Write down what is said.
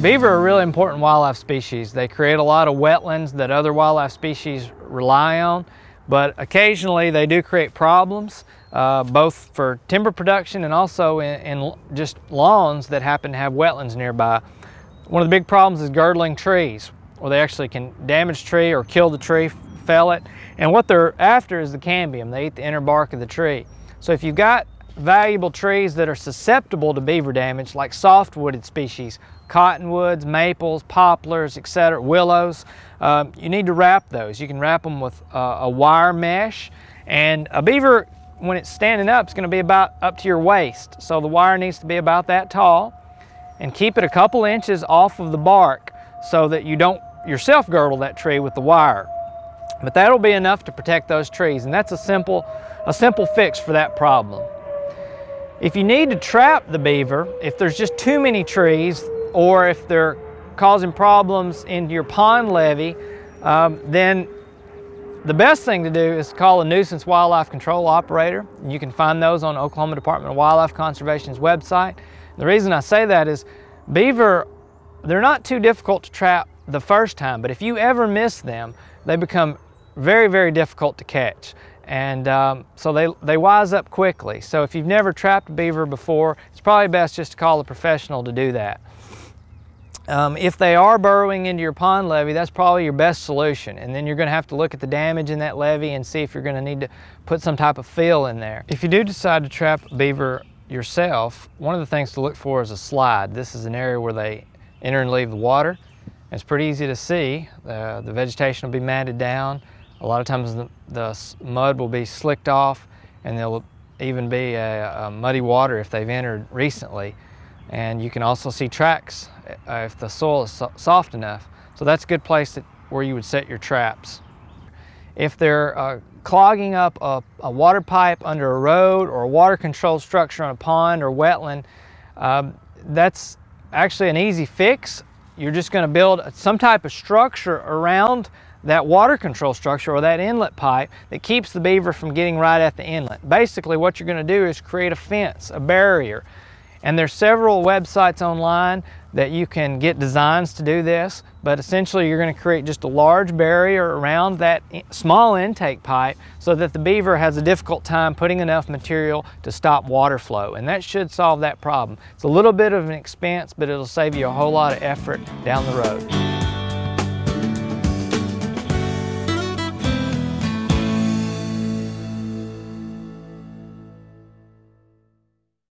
Beaver are a really important wildlife species. They create a lot of wetlands that other wildlife species rely on, but occasionally they do create problems, both for timber production and also in just lawns that happen to have wetlands nearby. One of the big problems is girdling trees, where they actually can damage tree or kill the tree, fell it, and what they're after is the cambium. They eat the inner bark of the tree. So if you've got valuable trees that are susceptible to beaver damage, like softwooded species, cottonwoods, maples, poplars, etc., willows, you need to wrap those. You can wrap them with a wire mesh, and a beaver, when it's standing up, is going to be about up to your waist. So the wire needs to be about that tall, and keep it a couple inches off of the bark so that you don't yourself girdle that tree with the wire. But that'll be enough to protect those trees, and that's a simple fix for that problem. If you need to trap the beaver, if there's just too many trees, or if they're causing problems in your pond levee, then the best thing to do is call a nuisance wildlife control operator. You can find those on Oklahoma Department of Wildlife Conservation's website. The reason I say that is beaver, they're not too difficult to trap the first time, but if you ever miss them, they become very, very difficult to catch. And so they wise up quickly. So if you've never trapped a beaver before, it's probably best just to call a professional to do that. If they are burrowing into your pond levee, that's probably your best solution. And then you're going to have to look at the damage in that levee and see if you're going to need to put some type of fill in there. If you do decide to trap a beaver yourself, one of the things to look for is a slide. This is an area where they enter and leave the water. It's pretty easy to see. The vegetation will be matted down. A lot of times the mud will be slicked off, and there'll even be a muddy water if they've entered recently. And you can also see tracks if the soil is soft enough. So that's a good place where you would set your traps. If they're clogging up a water pipe under a road or a water control structure on a pond or wetland, that's actually an easy fix. You're just going to build some type of structure around that water control structure or that inlet pipe that keeps the beaver from getting right at the inlet. Basically what you're going to do is create a fence, a barrier. And there's several websites online that you can get designs to do this, but essentially you're going to create just a large barrier around that small intake pipe so that the beaver has a difficult time putting enough material to stop water flow, and that should solve that problem. It's a little bit of an expense, but it'll save you a whole lot of effort down the road.